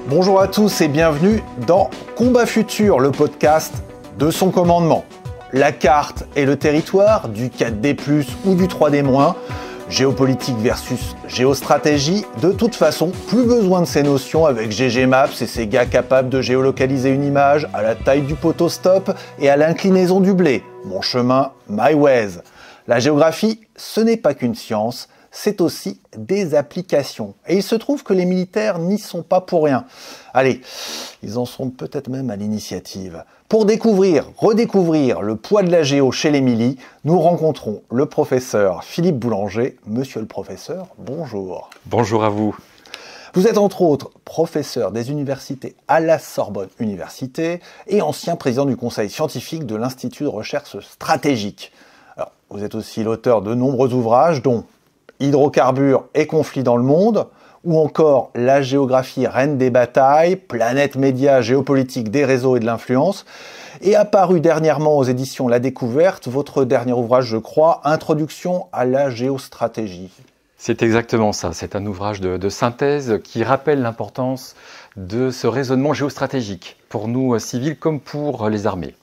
Bonjour à tous et bienvenue dans Combat Futur, le podcast de son commandement. La carte et le territoire, du 4D+, ou du 3D-, géopolitique versus géostratégie, de toute façon, plus besoin de ces notions avec GG Maps et ces gars capables de géolocaliser une image à la taille du poteau stop et à l'inclinaison du blé. Mon chemin, my ways. La géographie, ce n'est pas qu'une science, c'est aussi des applications. Et il se trouve que les militaires n'y sont pas pour rien. Allez, ils en sont peut-être même à l'initiative. Pour redécouvrir le poids de la géo chez les milis, nous rencontrons le professeur Philippe Boulanger. Monsieur le professeur, bonjour. Bonjour à vous. Vous êtes entre autres professeur des universités à la Sorbonne Université et ancien président du conseil scientifique de l'Institut de recherche stratégique. Alors, vous êtes aussi l'auteur de nombreux ouvrages dont Hydrocarbures et conflits dans le monde, ou encore La géographie reine des batailles, Planète Média, géopolitique des réseaux et de l'influence, et apparu dernièrement aux éditions La Découverte, votre dernier ouvrage, je crois, Introduction à la géostratégie. C'est exactement ça, c'est un ouvrage de synthèse qui rappelle l'importance de ce raisonnement géostratégique, pour nous civils comme pour les armées.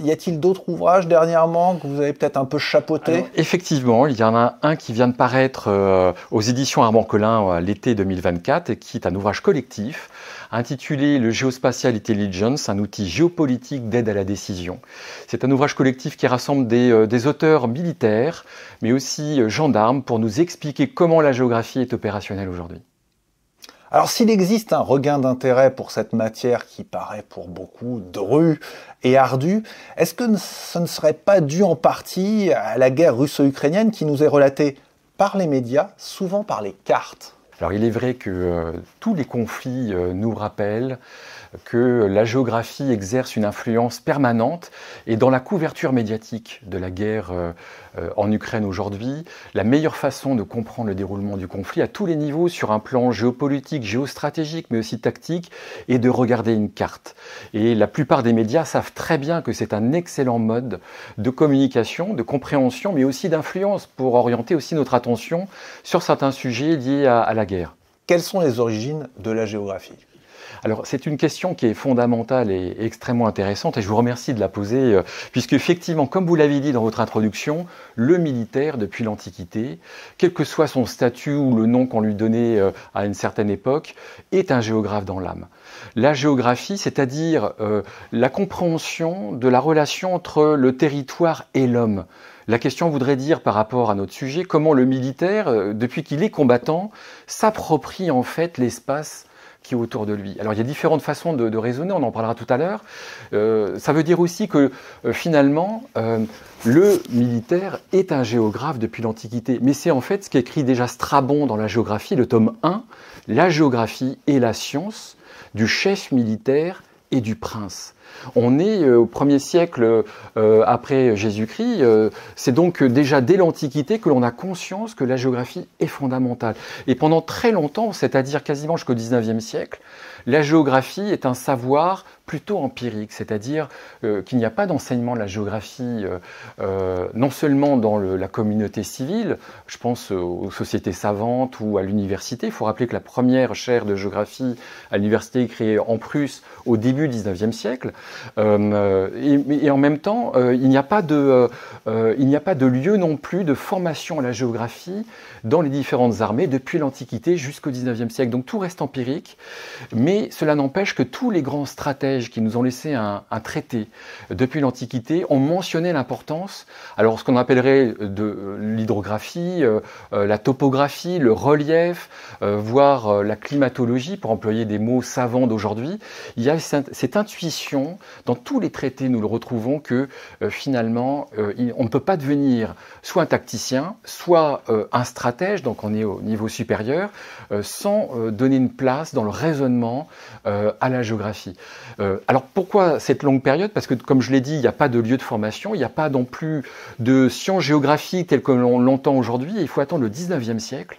Y a-t-il d'autres ouvrages dernièrement que vous avez peut-être un peu chapeauté ? Alors, effectivement, il y en a un qui vient de paraître aux éditions Armand Collin l'été 2024 et qui est un ouvrage collectif intitulé Le Geospatial Intelligence, un outil géopolitique d'aide à la décision. C'est un ouvrage collectif qui rassemble des auteurs militaires, mais aussi gendarmes, pour nous expliquer comment la géographie est opérationnelle aujourd'hui. Alors s'il existe un regain d'intérêt pour cette matière qui paraît pour beaucoup drue et ardue, est-ce que ce ne serait pas dû en partie à la guerre russo-ukrainienne qui nous est relatée par les médias, souvent par les cartes ? Alors il est vrai que tous les conflits nous rappellent que la géographie exerce une influence permanente et dans la couverture médiatique de la guerre en Ukraine aujourd'hui, la meilleure façon de comprendre le déroulement du conflit à tous les niveaux sur un plan géopolitique, géostratégique mais aussi tactique est de regarder une carte. Et la plupart des médias savent très bien que c'est un excellent mode de communication, de compréhension mais aussi d'influence pour orienter aussi notre attention sur certains sujets liés à la guerre. Quelles sont les origines de la géographie ? Alors, c'est une question qui est fondamentale et extrêmement intéressante et je vous remercie de la poser puisque effectivement, comme vous l'avez dit dans votre introduction, le militaire, depuis l'Antiquité, quel que soit son statut ou le nom qu'on lui donnait à une certaine époque, est un géographe dans l'âme. La géographie, c'est-à-dire la compréhension de la relation entre le territoire et l'homme. La question voudrait dire, par rapport à notre sujet, comment le militaire, depuis qu'il est combattant, s'approprie en fait l'espace qui est autour de lui. Alors il y a différentes façons de raisonner, on en parlera tout à l'heure. Ça veut dire aussi que finalement, le militaire est un géographe depuis l'Antiquité. Mais c'est en fait ce qu'écrit déjà Strabon dans la géographie, le tome 1, la géographie est la science du chef militaire et du prince. On est au 1er siècle après Jésus-Christ, c'est donc déjà dès l'Antiquité que l'on a conscience que la géographie est fondamentale. Et pendant très longtemps, c'est-à-dire quasiment jusqu'au 19e siècle, la géographie est un savoir plutôt empirique, c'est-à-dire qu'il n'y a pas d'enseignement de la géographie non seulement dans la communauté civile, je pense aux sociétés savantes ou à l'université. Il faut rappeler que la première chaire de géographie à l'université est créée en Prusse au début du 19e siècle. Et en même temps, il n'y a pas de lieu non plus de formation à la géographie dans les différentes armées depuis l'Antiquité jusqu'au 19e siècle. Donc tout reste empirique, mais cela n'empêche que tous les grands stratèges qui nous ont laissé un traité depuis l'Antiquité ont mentionné l'importance, alors ce qu'on appellerait de l'hydrographie, la topographie, le relief, voire la climatologie, pour employer des mots savants d'aujourd'hui. Il y a cette intuition, dans tous les traités nous le retrouvons, que finalement on ne peut pas devenir soit un tacticien, soit un stratège, donc on est au niveau supérieur, sans donner une place dans le raisonnement à la géographie. Alors pourquoi cette longue période ? Parce que comme je l'ai dit, il n'y a pas de lieu de formation, il n'y a pas non plus de sciences géographiques telles que l'on l'entend aujourd'hui, il faut attendre le 19e siècle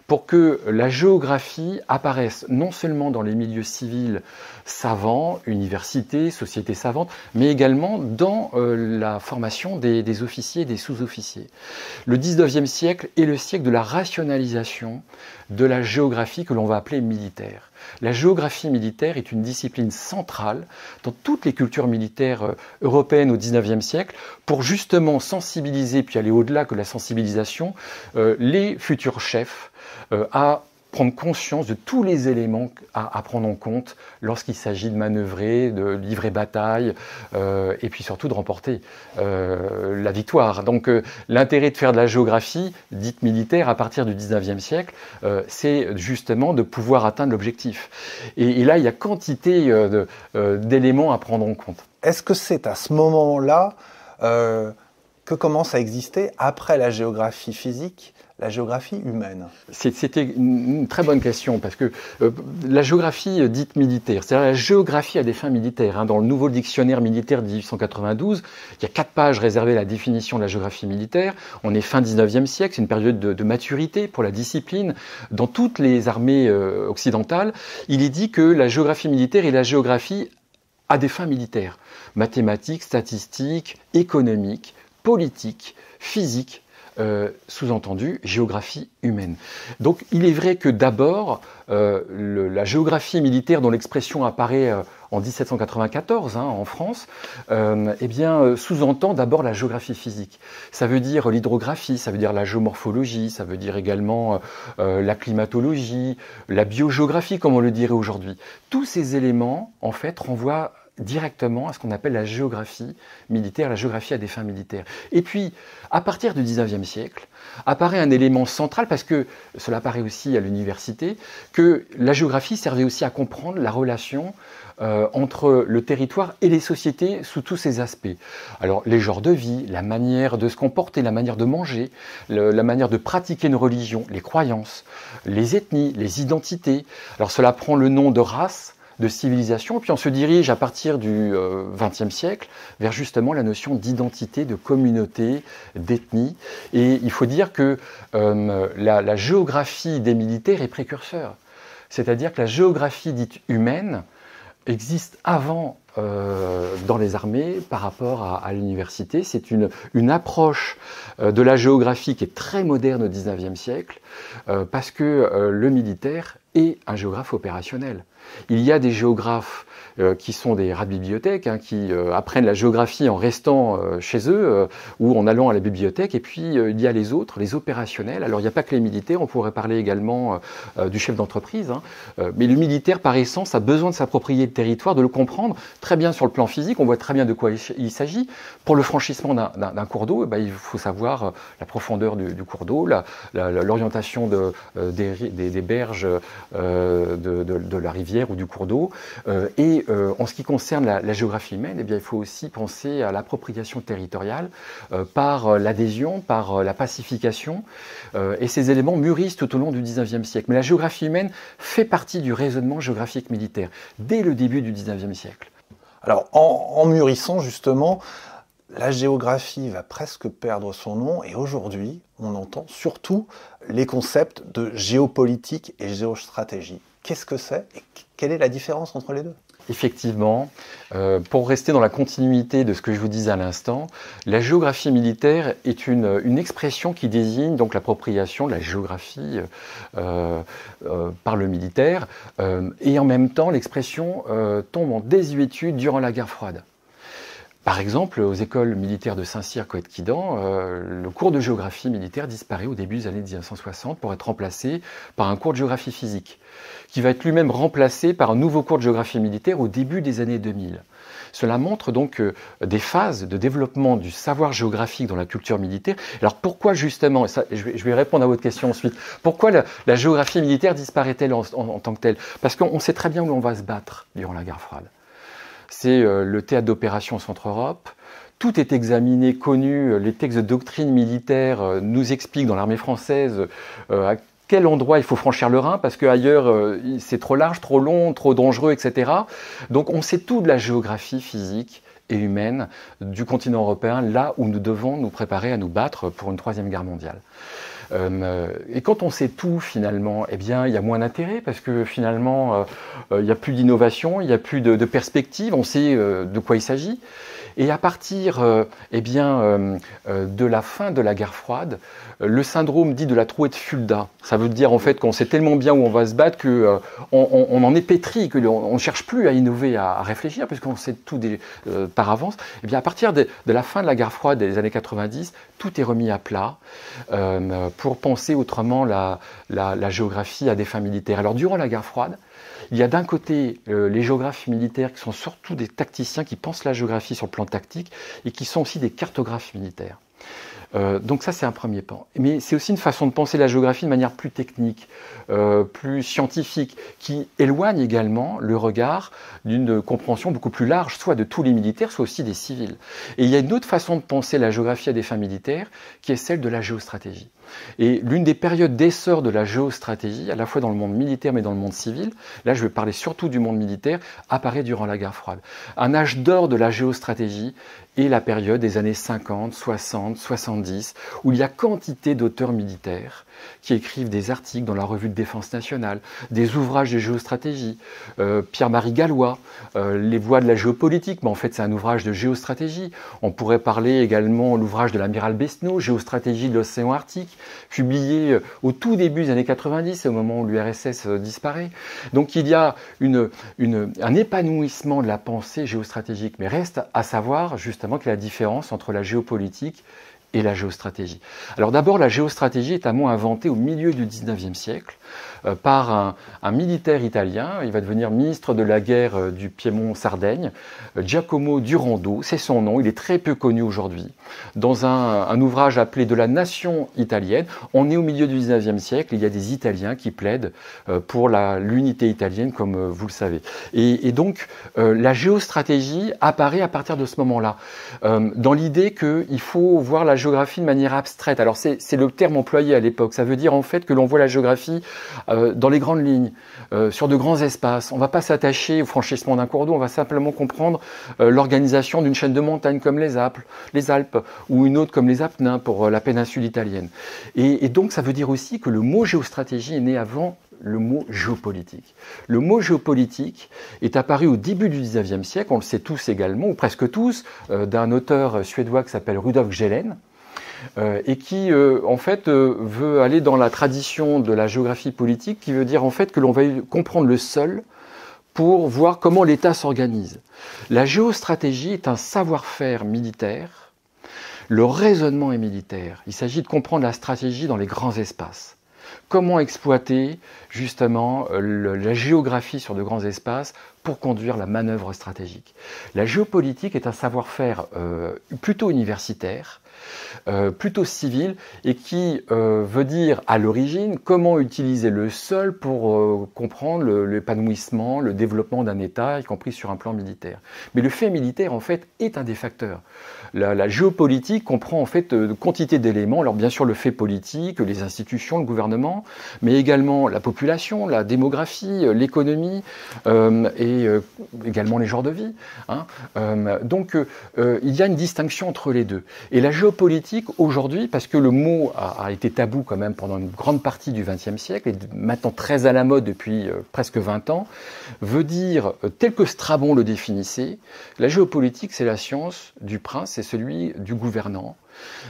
pour que la géographie apparaisse non seulement dans les milieux civils savants, universités, sociétés savantes, mais également dans la formation des officiers et des sous-officiers. Le 19e siècle est le siècle de la rationalisation de la géographie que l'on va appeler militaire. La géographie militaire est une discipline centrale dans toutes les cultures militaires européennes au XIXe siècle pour justement sensibiliser, puis aller au-delà que la sensibilisation, les futurs chefs à prendre conscience de tous les éléments à prendre en compte lorsqu'il s'agit de manœuvrer, de livrer bataille et puis surtout de remporter la victoire. Donc l'intérêt de faire de la géographie dite militaire à partir du XIXe siècle, c'est justement de pouvoir atteindre l'objectif. Et là, il y a quantité d'éléments à prendre en compte. Est-ce que c'est à ce moment-là que commence à exister, après la géographie physique, la géographie humaine? C'était une très bonne question, parce que la géographie dite militaire, c'est-à-dire la géographie à des fins militaires, dans le nouveau dictionnaire militaire de 1892, il y a 4 pages réservées à la définition de la géographie militaire. On est fin 19e siècle, c'est une période de maturité pour la discipline. Dans toutes les armées occidentales, il est dit que la géographie militaire est la géographie à des fins militaires, mathématiques, statistiques, économiques, politiques, physiques, sous-entendu géographie humaine. Donc il est vrai que d'abord, la géographie militaire dont l'expression apparaît en 1794 en France, sous-entend d'abord la géographie physique. Ça veut dire l'hydrographie, ça veut dire la géomorphologie, ça veut dire également la climatologie, la biogéographie comme on le dirait aujourd'hui. Tous ces éléments en fait renvoient directement à ce qu'on appelle la géographie militaire, la géographie à des fins militaires. Et puis, à partir du XIXe siècle, apparaît un élément central, parce que cela apparaît aussi à l'université, que la géographie servait aussi à comprendre la relation entre le territoire et les sociétés sous tous ses aspects. Alors, les genres de vie, la manière de se comporter, la manière de manger, la manière de pratiquer une religion, les croyances, les ethnies, les identités. Alors, cela prend le nom de race, de civilisation, et puis on se dirige à partir du XXe siècle vers justement la notion d'identité, de communauté, d'ethnie. Et il faut dire que la géographie des militaires est précurseur. C'est-à-dire que la géographie dite humaine existe avant dans les armées par rapport à l'université. C'est une approche de la géographie qui est très moderne au XIXe siècle, parce que le militaire est un géographe opérationnel. Il y a des géographes qui sont des rats de bibliothèque, qui apprennent la géographie en restant chez eux ou en allant à la bibliothèque, et puis il y a les autres, les opérationnels. Alors il n'y a pas que les militaires, on pourrait parler également du chef d'entreprise, mais le militaire par essence a besoin de s'approprier le territoire, de le comprendre très bien sur le plan physique, on voit très bien de quoi il s'agit. Pour le franchissement d'un cours d'eau, il faut savoir la profondeur du cours d'eau, l'orientation des berges de la rivière ou du cours d'eau, et en ce qui concerne la géographie humaine, il faut aussi penser à l'appropriation territoriale par l'adhésion, par la pacification, et ces éléments mûrissent tout au long du XIXe siècle. Mais la géographie humaine fait partie du raisonnement géographique militaire, dès le début du XIXe siècle. Alors, en mûrissant justement, la géographie va presque perdre son nom, et aujourd'hui, on entend surtout les concepts de géopolitique et géostratégie. Qu'est-ce que c'est et quelle est la différence entre les deux? Effectivement, pour rester dans la continuité de ce que je vous disais à l'instant, la géographie militaire est une expression qui désigne donc l'appropriation de la géographie par le militaire, et en même temps l'expression tombe en désuétude durant la guerre froide. Par exemple, aux écoles militaires de Saint-Cyr, Coët-Quidan, le cours de géographie militaire disparaît au début des années 1960 pour être remplacé par un cours de géographie physique, qui va être lui-même remplacé par un nouveau cours de géographie militaire au début des années 2000. Cela montre donc des phases de développement du savoir géographique dans la culture militaire. Alors pourquoi justement, et ça, je vais répondre à votre question ensuite, pourquoi la géographie militaire disparaît-elle en tant que telle? Parce qu'on sait très bien où on va se battre durant la guerre froide. C'est le théâtre d'opération Centre-Europe. Tout est examiné, connu. Les textes de doctrine militaire nous expliquent dans l'armée française à quel endroit il faut franchir le Rhin, parce qu'ailleurs c'est trop large, trop long, trop dangereux, etc. Donc on sait tout de la géographie physique et humaine du continent européen, là où nous devons nous préparer à nous battre pour une troisième guerre mondiale. Et quand on sait tout, finalement, il y a moins d'intérêt, parce que finalement, il n'y a plus d'innovation, il n'y a plus de perspective, on sait de quoi il s'agit. Et à partir de la fin de la guerre froide, le syndrome dit de la trouée de Fulda, ça veut dire en fait qu'on sait tellement bien où on va se battre qu'on en est pétri, qu'on ne cherche plus à innover, à réfléchir, puisqu'on sait tout par avance. Et bien à partir de la fin de la guerre froide des années 90, tout est remis à plat pour penser autrement la géographie à des fins militaires. Alors durant la guerre froide, il y a d'un côté les géographes militaires qui sont surtout des tacticiens qui pensent la géographie sur le plan tactique et qui sont aussi des cartographes militaires. Donc ça c'est un premier pan. Mais c'est aussi une façon de penser la géographie de manière plus technique, plus scientifique, qui éloigne également le regard d'une compréhension beaucoup plus large, soit de tous les militaires, soit aussi des civils. Et il y a une autre façon de penser la géographie à des fins militaires, qui est celle de la géostratégie. Et l'une des périodes d'essor de la géostratégie, à la fois dans le monde militaire mais dans le monde civil, là je vais parler surtout du monde militaire, apparaît durant la guerre froide. Un âge d'or de la géostratégie est la période des années 50, 60, 70, où il y a quantité d'auteurs militaires qui écrivent des articles dans la revue de défense nationale, des ouvrages de géostratégie. Pierre-Marie Gallois, Les voies de la géopolitique, mais en fait c'est un ouvrage de géostratégie. On pourrait parler également de l'ouvrage de l'amiral Besneau, Géostratégie de l'océan Arctique, publié au tout début des années 90, au moment où l'URSS disparaît. Donc il y a un épanouissement de la pensée géostratégique, mais reste à savoir justement quelle est la différence entre la géopolitique et la géostratégie. Alors d'abord, la géostratégie est un mot inventé au milieu du XIXe siècle par un militaire italien. Il va devenir ministre de la guerre du Piémont-Sardaigne, Giacomo Durando, c'est son nom, il est très peu connu aujourd'hui. Dans un ouvrage appelé De la nation italienne, on est au milieu du XIXe siècle, il y a des Italiens qui plaident pour l'unité italienne, comme vous le savez. Et donc, la géostratégie apparaît à partir de ce moment-là, dans l'idée qu'il faut voir la géographie de manière abstraite. Alors c'est le terme employé à l'époque, ça veut dire en fait que l'on voit la géographie dans les grandes lignes, sur de grands espaces. On ne va pas s'attacher au franchissement d'un cours d'eau, on va simplement comprendre l'organisation d'une chaîne de montagnes comme les Alpes, ou une autre comme les Apennins pour la péninsule italienne. Et donc ça veut dire aussi que le mot géostratégie est né avant le mot géopolitique. Le mot géopolitique est apparu au début du XIXe siècle, on le sait tous également, ou presque tous, d'un auteur suédois qui s'appelle Rudolf Gehlen, et qui en fait veut aller dans la tradition de la géographie politique, qui veut dire en fait que l'on va comprendre le sol pour voir comment l'État s'organise. La géostratégie est un savoir-faire militaire, le raisonnement est militaire, il s'agit de comprendre la stratégie dans les grands espaces. Comment exploiter justement la géographie sur de grands espaces pour conduire la manœuvre stratégique. La géopolitique est un savoir-faire plutôt universitaire, plutôt civil, et qui veut dire à l'origine comment utiliser le sol pour comprendre l'épanouissement, le développement d'un État, y compris sur un plan militaire. Mais le fait militaire, en fait, est un des facteurs. La géopolitique comprend en fait une quantité d'éléments, alors bien sûr le fait politique, les institutions, le gouvernement, mais également la population, la démographie, l'économie et également les genres de vie. Hein. Donc il y a une distinction entre les deux. Et la géopolitique aujourd'hui, parce que le mot a été tabou quand même pendant une grande partie du XXe siècle, et maintenant très à la mode depuis presque 20 ans, veut dire, tel que Strabon le définissait, la géopolitique c'est la science du prince, c'est celui du gouvernant,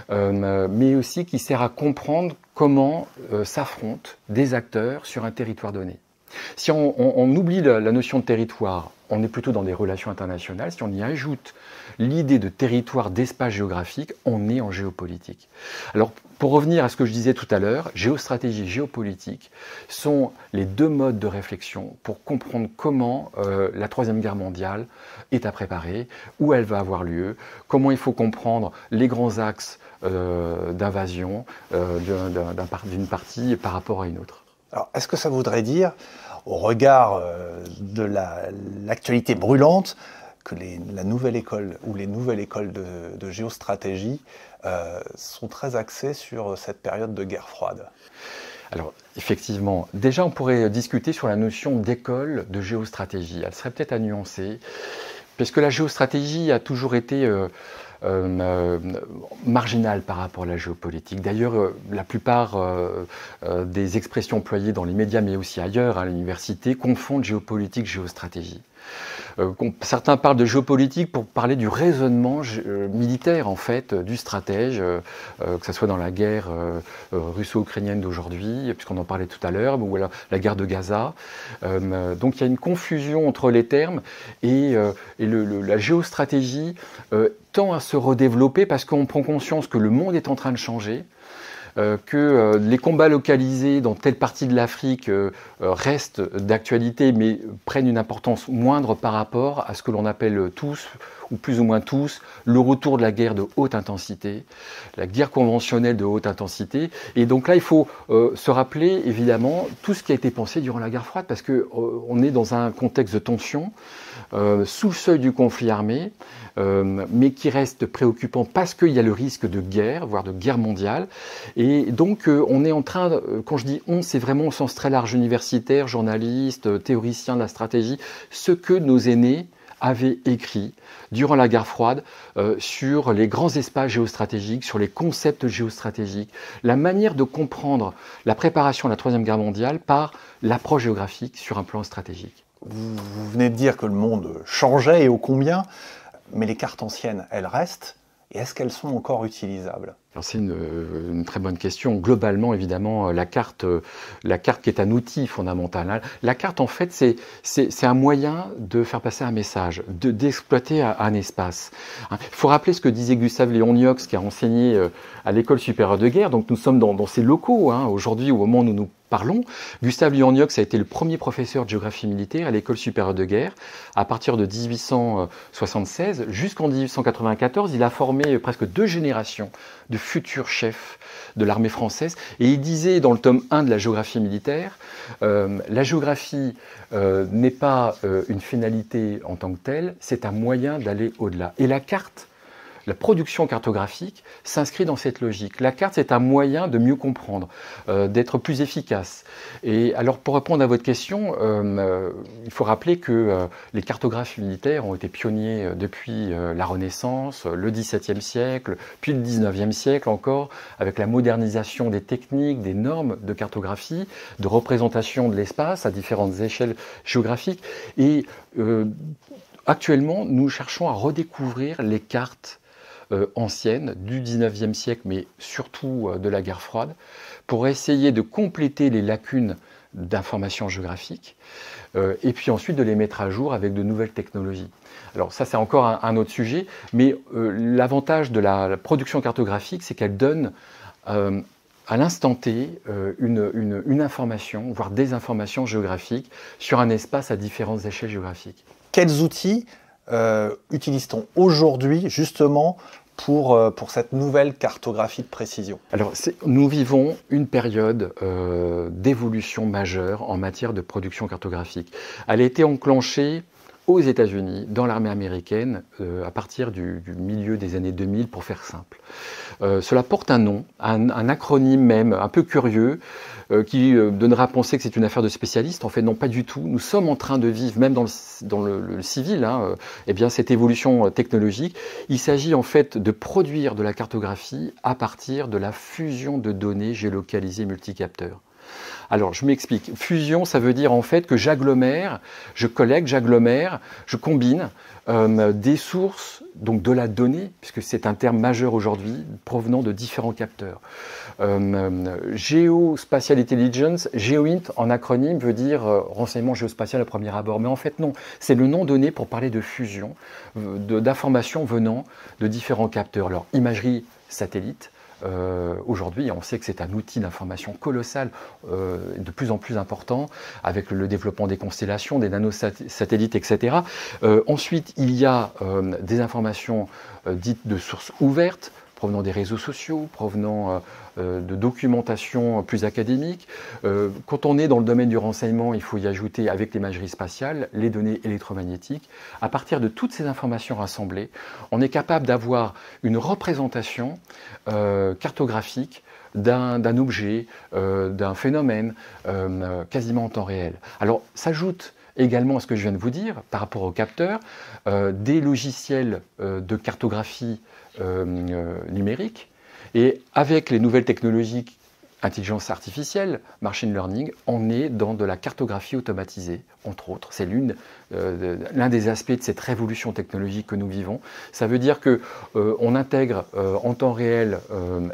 mais aussi qui sert à comprendre comment s'affrontent des acteurs sur un territoire donné. Si on oublie la notion de territoire, on est plutôt dans des relations internationales. Si on y ajoute l'idée de territoire, d'espace géographique, on est en géopolitique. Alors, pour revenir à ce que je disais tout à l'heure, géostratégie et géopolitique sont les deux modes de réflexion pour comprendre comment la Troisième Guerre mondiale est à préparer, où elle va avoir lieu, comment il faut comprendre les grands axes d'invasion d'une partie par rapport à une autre. Alors, est-ce que ça voudrait dire, au regard de l'actualité brûlante, que la nouvelle école ou les nouvelles écoles de géostratégie sont très axées sur cette période de guerre froide? Alors, effectivement, déjà on pourrait discuter sur la notion d'école de géostratégie. Elle serait peut-être à nuancer, parce que la géostratégie a toujours été marginal par rapport à la géopolitique. D'ailleurs, la plupart des expressions employées dans les médias, mais aussi ailleurs, à l'université, confondent géopolitique et géostratégie. Certains parlent de géopolitique pour parler du raisonnement militaire, en fait, du stratège, que ce soit dans la guerre russo-ukrainienne d'aujourd'hui, puisqu'on en parlait tout à l'heure, ou alors la guerre de Gaza. Donc il y a une confusion entre les termes, et la géostratégie tend à se redévelopper parce qu'on prend conscience que le monde est en train de changer, que les combats localisés dans telle partie de l'Afrique restent d'actualité, mais prennent une importance moindre par rapport à ce que l'on appelle tous, ou plus ou moins tous, le retour de la guerre de haute intensité, la guerre conventionnelle de haute intensité. Et donc là, il faut se rappeler, évidemment, tout ce qui a été pensé durant la guerre froide, parce qu'on est dans un contexte de tension, sous le seuil du conflit armé, mais qui reste préoccupant parce qu'il y a le risque de guerre, voire de guerre mondiale. Et donc, on est en train, quand je dis on, c'est vraiment au sens très large, universitaire, journaliste, théoricien de la stratégie, ce que nos aînés avaient écrit durant la guerre froide sur les grands espaces géostratégiques, sur les concepts géostratégiques, la manière de comprendre la préparation à la Troisième Guerre mondiale par l'approche géographique sur un plan stratégique. Vous venez de dire que le monde changeait et ô combien, mais les cartes anciennes, elles restent, et est-ce qu'elles sont encore utilisables ? Alors c'est une très bonne question. Globalement, évidemment, la carte qui est un outil fondamental. La carte, en fait, c'est un moyen de faire passer un message, d'exploiter un espace. Il faut rappeler ce que disait Gustave Léon Yox, qui a enseigné à l'École supérieure de guerre. Donc nous sommes dans ces locaux, aujourd'hui, au moment où nous parlons. Gustave Léon Yox a été le premier professeur de géographie militaire à l'École supérieure de guerre. À partir de 1876 jusqu'en 1894, il a formé presque 2 générations de futurs chefs de l'armée française. Et il disait dans le tome 1 de la géographie militaire, la géographie n'est pas une finalité en tant que telle, c'est un moyen d'aller au-delà. Et la carte, la production cartographique s'inscrit dans cette logique. La carte, c'est un moyen de mieux comprendre, d'être plus efficace. Et alors, pour répondre à votre question, il faut rappeler que les cartographes militaires ont été pionniers depuis la Renaissance, le XVIIe siècle, puis le XIXe siècle encore, avec la modernisation des techniques, des normes de cartographie, de représentation de l'espace à différentes échelles géographiques. Et actuellement, nous cherchons à redécouvrir les cartes anciennes du XIXe siècle, mais surtout de la guerre froide, pour essayer de compléter les lacunes d'informations géographiques et puis ensuite de les mettre à jour avec de nouvelles technologies. Alors ça, c'est encore un autre sujet, mais l'avantage de la production cartographique, c'est qu'elle donne à l'instant T une information, voire des informations géographiques sur un espace à différentes échelles géographiques. Quels outils utilise-t-on aujourd'hui justement pour cette nouvelle cartographie de précision ? Alors, nous vivons une période d'évolution majeure en matière de production cartographique. Elle a été enclenchée aux États-Unis, dans l'armée américaine, à partir du milieu des années 2000, pour faire simple. Cela porte un nom, un acronyme même, un peu curieux, qui donnera à penser que c'est une affaire de spécialistes. En fait, non, pas du tout. Nous sommes en train de vivre, même dans le civil, eh bien, cette évolution technologique. Il s'agit en fait de produire de la cartographie à partir de la fusion de données géolocalisées multicapteurs. Alors, je m'explique. Fusion, ça veut dire en fait que j'agglomère, je collecte, j'agglomère, je combine des sources, donc de la donnée, puisque c'est un terme majeur aujourd'hui, provenant de différents capteurs. Geospatial Intelligence, GeoInt en acronyme veut dire renseignement géospatial à premier abord, mais en fait non, c'est le nom donné pour parler de fusion, d'informations venant de différents capteurs. Alors, imagerie satellite. Aujourd'hui, on sait que c'est un outil d'information colossal, de plus en plus important, avec le développement des constellations, des nanosatellites, etc. Ensuite, il y a des informations dites de sources ouvertes, provenant des réseaux sociaux, provenant de documentation plus académique. Quand on est dans le domaine du renseignement, il faut y ajouter, avec l'imagerie spatiale, les données électromagnétiques. À partir de toutes ces informations rassemblées, on est capable d'avoir une représentation cartographique d'un objet, d'un phénomène, quasiment en temps réel. Alors, s'ajoute également à ce que je viens de vous dire par rapport aux capteurs, des logiciels de cartographie numérique. Et avec les nouvelles technologies, intelligence artificielle, machine learning, on est dans de la cartographie automatisée, entre autres. C'est l'un des aspects de cette révolution technologique que nous vivons. Ça veut dire qu'on intègre en temps réel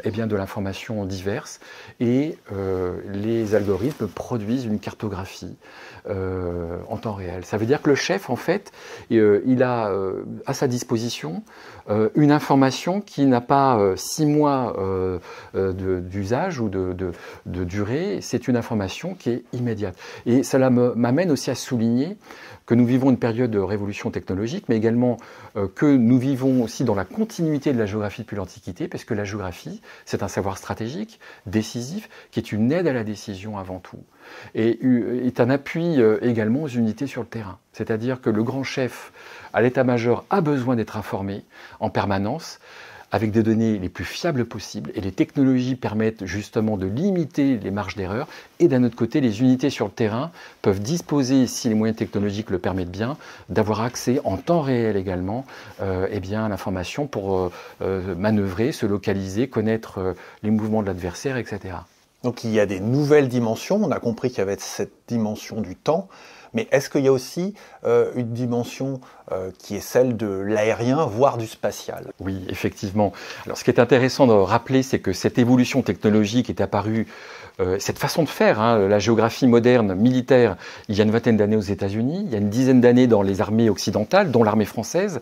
de l'information diverse et les algorithmes produisent une cartographie en temps réel. Ça veut dire que le chef, en fait, il a à sa disposition une information qui n'a pas 6 mois d'usage ou de durée, c'est une information qui est immédiate. Et cela m'amène aussi à souligner que nous vivons une période de révolution technologique, mais également que nous vivons aussi dans la continuité de la géographie depuis l'Antiquité, parce que la géographie, c'est un savoir stratégique, décisif, qui est une aide à la décision avant tout, et est un appui également aux unités sur le terrain. C'est-à-dire que le grand chef à l'état-major a besoin d'être informé en permanence, avec des données les plus fiables possibles, et les technologies permettent justement de limiter les marges d'erreur, et d'un autre côté, les unités sur le terrain peuvent disposer, si les moyens technologiques le permettent bien, d'avoir accès en temps réel également à l'information pour manœuvrer, se localiser, connaître les mouvements de l'adversaire, etc. Donc il y a des nouvelles dimensions, on a compris qu'il y avait cette dimension du temps, mais est-ce qu'il y a aussi une dimension qui est celle de l'aérien, voire du spatial? Oui, effectivement. Alors ce qui est intéressant de rappeler, c'est que cette évolution technologique est apparue, cette façon de faire, la géographie moderne militaire, il y a une vingtaine d'années aux États-Unis, il y a une dizaine d'années dans les armées occidentales, dont l'armée française,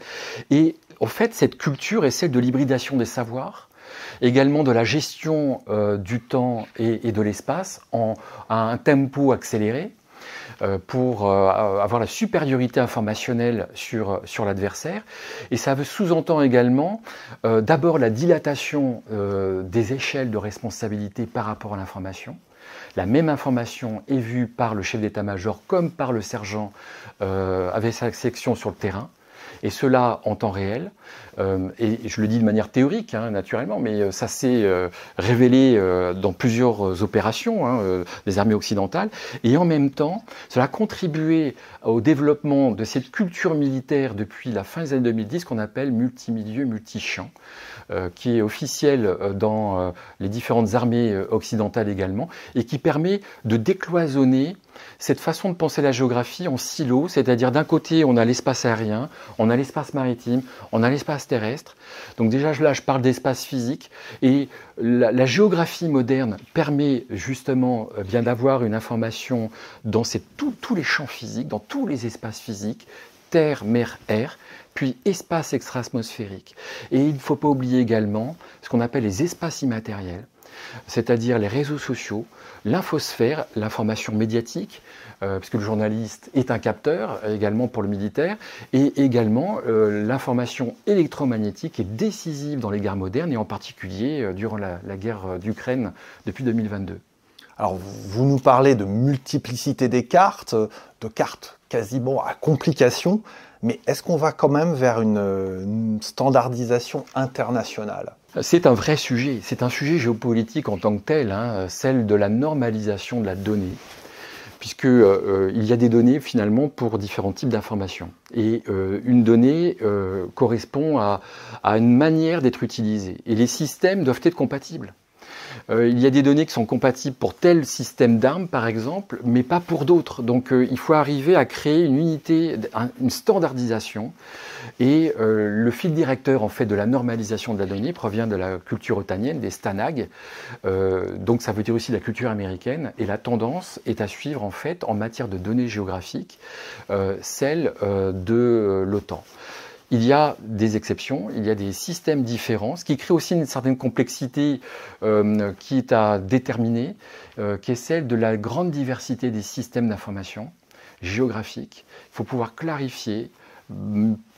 et en fait cette culture est celle de l'hybridation des savoirs, également de la gestion du temps et de l'espace à un tempo accéléré, pour avoir la supériorité informationnelle sur l'adversaire. Et ça sous-entend également d'abord la dilatation des échelles de responsabilité par rapport à l'information. La même information est vue par le chef d'état-major comme par le sergent avec sa section sur le terrain. Et cela en temps réel, et je le dis de manière théorique, naturellement, mais ça s'est révélé dans plusieurs opérations des armées occidentales, et en même temps, cela a contribué au développement de cette culture militaire depuis la fin des années 2010 qu'on appelle multimilieu, multichamp, qui est officielle dans les différentes armées occidentales également, et qui permet de décloisonner cette façon de penser la géographie en silos, c'est-à-dire d'un côté on a l'espace aérien, on a l'espace maritime, on a l'espace terrestre. Donc déjà là je parle d'espace physique, et la géographie moderne permet justement bien d'avoir une information dans tous les champs physiques, dans tous les espaces physiques, terre, mer, air, puis espace extra-atmosphérique. Et il ne faut pas oublier également ce qu'on appelle les espaces immatériels, c'est-à-dire les réseaux sociaux, l'infosphère, l'information médiatique, puisque le journaliste est un capteur également pour le militaire, et également l'information électromagnétique est décisive dans les guerres modernes, et en particulier durant la guerre d'Ukraine depuis 2022. Alors, vous nous parlez de multiplicité des cartes, de cartes quasiment à complication, mais est-ce qu'on va quand même vers une standardisation internationale? C'est un vrai sujet, c'est un sujet géopolitique en tant que tel, celle de la normalisation de la donnée, puisqu'il y a des données finalement pour différents types d'informations. Et une donnée correspond à une manière d'être utilisée, et les systèmes doivent être compatibles. Il y a des données qui sont compatibles pour tel système d'armes, par exemple, mais pas pour d'autres. Donc il faut arriver à créer une unité, une standardisation. Et le fil directeur en fait, de la normalisation de la donnée provient de la culture otanienne, des STANAG. Donc ça veut dire aussi la culture américaine. Et la tendance est à suivre en fait, en matière de données géographiques, celle de l'OTAN. Il y a des exceptions, il y a des systèmes différents, ce qui crée aussi une certaine complexité qui est à déterminer, qui est celle de la grande diversité des systèmes d'information géographiques. Il faut pouvoir clarifier,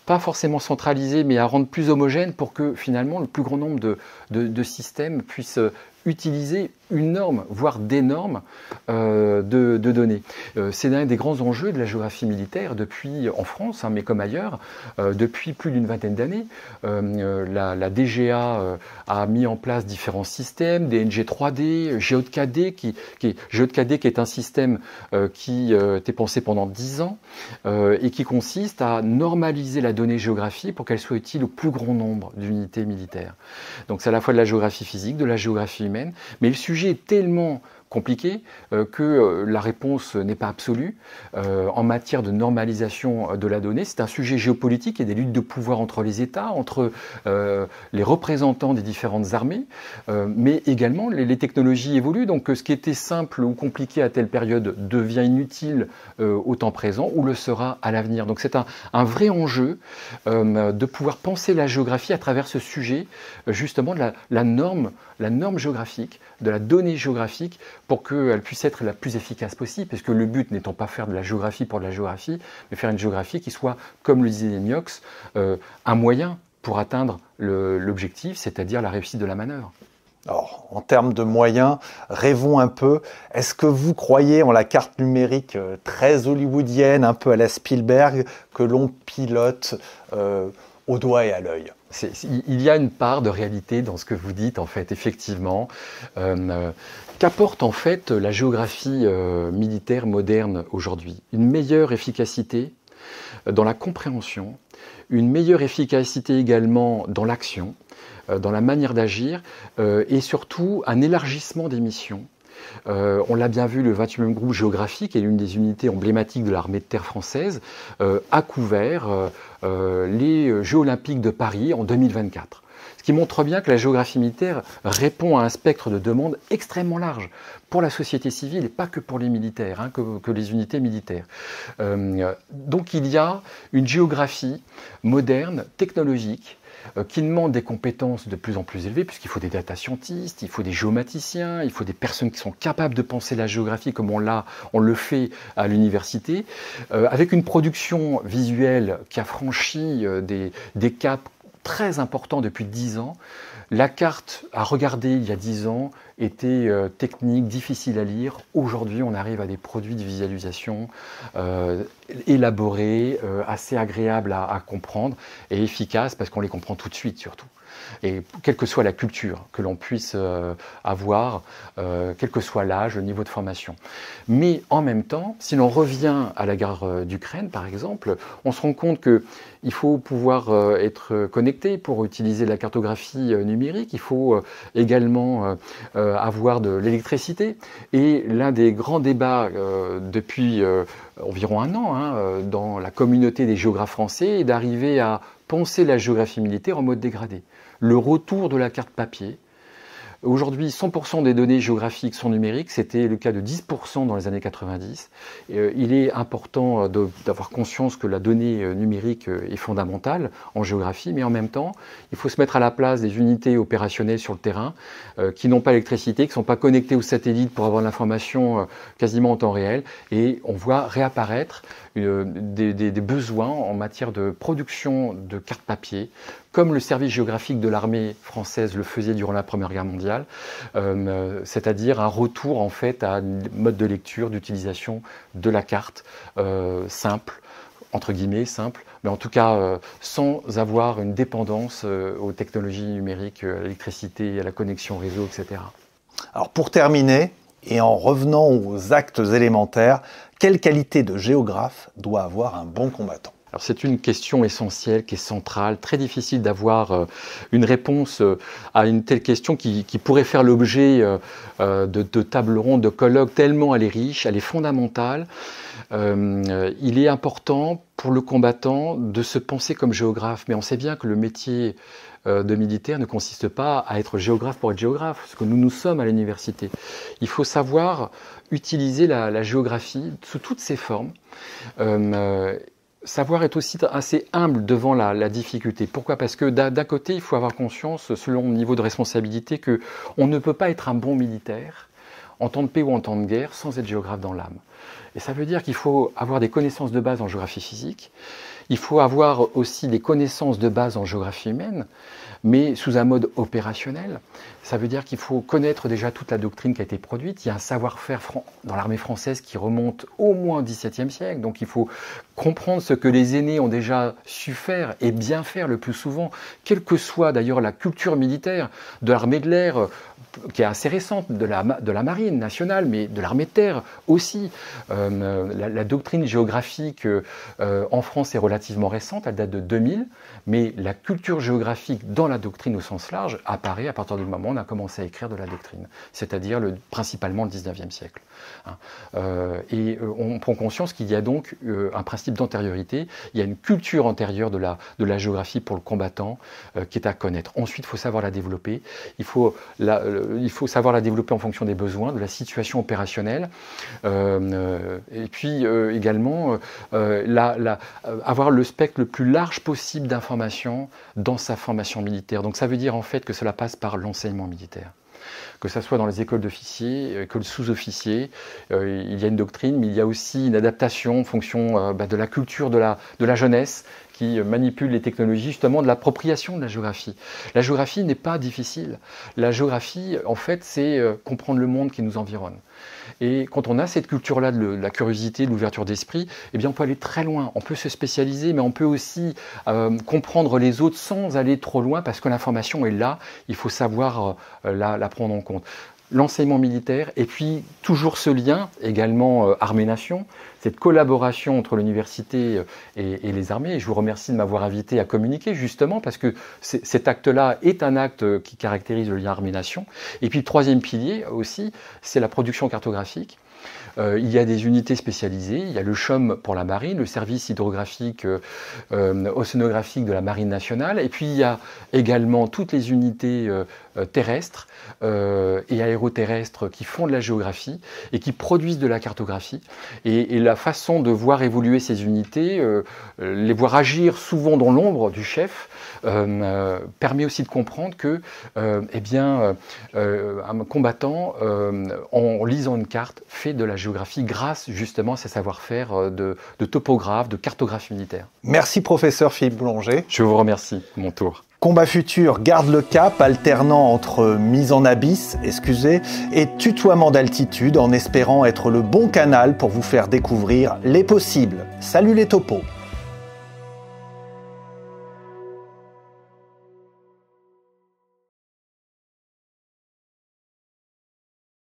pas forcément centraliser, mais à rendre plus homogène pour que finalement le plus grand nombre de systèmes puissent utiliser une norme, voire des normes de données. C'est l'un des grands enjeux de la géographie militaire depuis, en France, mais comme ailleurs, depuis plus d'une vingtaine d'années. La DGA a mis en place différents systèmes, DNG 3D, GeoDKD, GeoDKD qui est un système qui était pensé pendant 10 ans et qui consiste à normaliser la donnée géographie pour qu'elle soit utile au plus grand nombre d'unités militaires. Donc c'est à la fois de la géographie physique, de la géographie humaine, mais le sujet est tellement compliqué que la réponse n'est pas absolue en matière de normalisation de la donnée. C'est un sujet géopolitique et des luttes de pouvoir entre les États, entre les représentants des différentes armées, mais également les technologies évoluent. Donc ce qui était simple ou compliqué à telle période devient inutile au temps présent ou le sera à l'avenir. Donc c'est un vrai enjeu de pouvoir penser la géographie à travers ce sujet justement de la norme géographique, de la donnée géographique, pour qu'elle puisse être la plus efficace possible, parce que le but n'étant pas faire de la géographie pour de la géographie, mais faire une géographie qui soit, comme le disait Miox, un moyen pour atteindre l'objectif, c'est-à-dire la réussite de la manœuvre. Alors, en termes de moyens, rêvons un peu. Est-ce que vous croyez en la carte numérique très hollywoodienne, un peu à la Spielberg, que l'on pilote au doigt et à l'œil ? Il y a une part de réalité dans ce que vous dites, en fait, effectivement. Qu'apporte en fait la géographie militaire moderne aujourd'hui? Une meilleure efficacité dans la compréhension, une meilleure efficacité également dans l'action, dans la manière d'agir, et surtout un élargissement des missions. On l'a bien vu, le 28e groupe géographique, qui est l'une des unités emblématiques de l'armée de terre française, a couvert les Jeux olympiques de Paris en 2024. Ce qui montre bien que la géographie militaire répond à un spectre de demandes extrêmement large pour la société civile et pas que pour les militaires, que les unités militaires. Donc il y a une géographie moderne, technologique, qui demande des compétences de plus en plus élevées, puisqu'il faut des data scientists, il faut des géomaticiens, il faut des personnes qui sont capables de penser la géographie comme on le fait à l'université, avec une production visuelle qui a franchi des caps très importants depuis 10 ans. La carte à regarder il y a 10 ans était technique, difficile à lire. Aujourd'hui, on arrive à des produits de visualisation élaborés, assez agréables à comprendre et efficaces parce qu'on les comprend tout de suite surtout. Et quelle que soit la culture que l'on puisse avoir, quel que soit l'âge, le niveau de formation. Mais en même temps, si l'on revient à la guerre d'Ukraine, par exemple, on se rend compte qu'il faut pouvoir être connecté pour utiliser la cartographie numérique. Il faut également avoir de l'électricité. Et l'un des grands débats depuis environ un an dans la communauté des géographes français est d'arriver à penser la géographie militaire en mode dégradé. Le retour de la carte papier. Aujourd'hui, 100% des données géographiques sont numériques, c'était le cas de 10% dans les années 90. Il est important d'avoir conscience que la donnée numérique est fondamentale en géographie, mais en même temps, il faut se mettre à la place des unités opérationnelles sur le terrain qui n'ont pas l'électricité, qui ne sont pas connectées aux satellites pour avoir l'information quasiment en temps réel, et on voit réapparaître des besoins en matière de production de cartes papier, comme le service géographique de l'armée française le faisait durant la Première Guerre mondiale, c'est-à-dire un retour en fait à un mode de lecture, d'utilisation de la carte simple, entre guillemets simple, mais en tout cas sans avoir une dépendance aux technologies numériques, à l'électricité, à la connexion réseau, etc. Alors pour terminer, et en revenant aux actes élémentaires, quelle qualité de géographe doit avoir un bon combattant ? Alors c'est une question essentielle, qui est centrale, très difficile d'avoir une réponse à une telle question qui pourrait faire l'objet de tables rondes, de colloques, tellement elle est riche, elle est fondamentale. Il est important pour le combattant de se penser comme géographe, mais on sait bien que le métier de militaire ne consiste pas à être géographe pour être géographe, ce que nous sommes à l'université. Il faut savoir utiliser la géographie sous toutes ses formes. Savoir être aussi assez humble devant la difficulté. Pourquoi ? Parce que d'un côté, il faut avoir conscience, selon le niveau de responsabilité, qu'on ne peut pas être un bon militaire en temps de paix ou en temps de guerre sans être géographe dans l'âme. Et ça veut dire qu'il faut avoir des connaissances de base en géographie physique, il faut avoir aussi des connaissances de base en géographie humaine, mais sous un mode opérationnel. Ça veut dire qu'il faut connaître déjà toute la doctrine qui a été produite. Il y a un savoir-faire dans l'armée française qui remonte au moins au XVIIe siècle. Donc il faut comprendre ce que les aînés ont déjà su faire et bien faire le plus souvent, quelle que soit d'ailleurs la culture militaire de l'armée de l'air, qui est assez récente, de la marine nationale, mais de l'armée de terre aussi. La doctrine géographique en France est relativement récente, elle date de 2000, mais la culture géographique dans la doctrine au sens large apparaît à partir du moment où on a commencé à écrire de la doctrine, c'est-à-dire principalement le 19e siècle. Et on prend conscience qu'il y a donc un principe d'antériorité, il y a une culture antérieure de la géographie pour le combattant qui est à connaître. Ensuite, il faut savoir la développer, il faut savoir la développer en fonction des besoins, de la situation opérationnelle, et puis également avoir le spectre le plus large possible d'informations dans sa formation militaire. Donc ça veut dire en fait que cela passe par l'enseignement militaire. Que ce soit dans les écoles d'officiers, écoles sous-officiers, il y a une doctrine, mais il y a aussi une adaptation en fonction de la culture de la jeunesse qui manipule les technologies justement de l'appropriation de la géographie. La géographie n'est pas difficile. La géographie, en fait, c'est comprendre le monde qui nous environne. Et quand on a cette culture-là de la curiosité, de l'ouverture d'esprit, eh bien on peut aller très loin. On peut se spécialiser, mais on peut aussi comprendre les autres sans aller trop loin parce que l'information est là. Il faut savoir la prendre en compte. L'enseignement militaire, et puis toujours ce lien, également armée-nation, cette collaboration entre l'université et les armées. Et je vous remercie de m'avoir invité à communiquer, justement, parce que cet acte-là est un acte qui caractérise le lien armée-nation. Et puis le troisième pilier aussi, c'est la production cartographique. Il y a des unités spécialisées, il y a le CHOM pour la marine, le service hydrographique océanographique de la marine nationale, et puis il y a également toutes les unités terrestres et aéroterrestres qui font de la géographie et qui produisent de la cartographie. Et la façon de voir évoluer ces unités, les voir agir souvent dans l'ombre du chef, permet aussi de comprendre que un combattant, en lisant une carte, fait de la géographie grâce justement à ses savoir-faire de topographe, de cartographe militaire. Merci professeur Philippe Boulanger. Je vous remercie, à mon tour. Combat Futur garde le cap, alternant entre mise en abysse, et tutoiement d'altitude, en espérant être le bon canal pour vous faire découvrir les possibles. Salut les topos!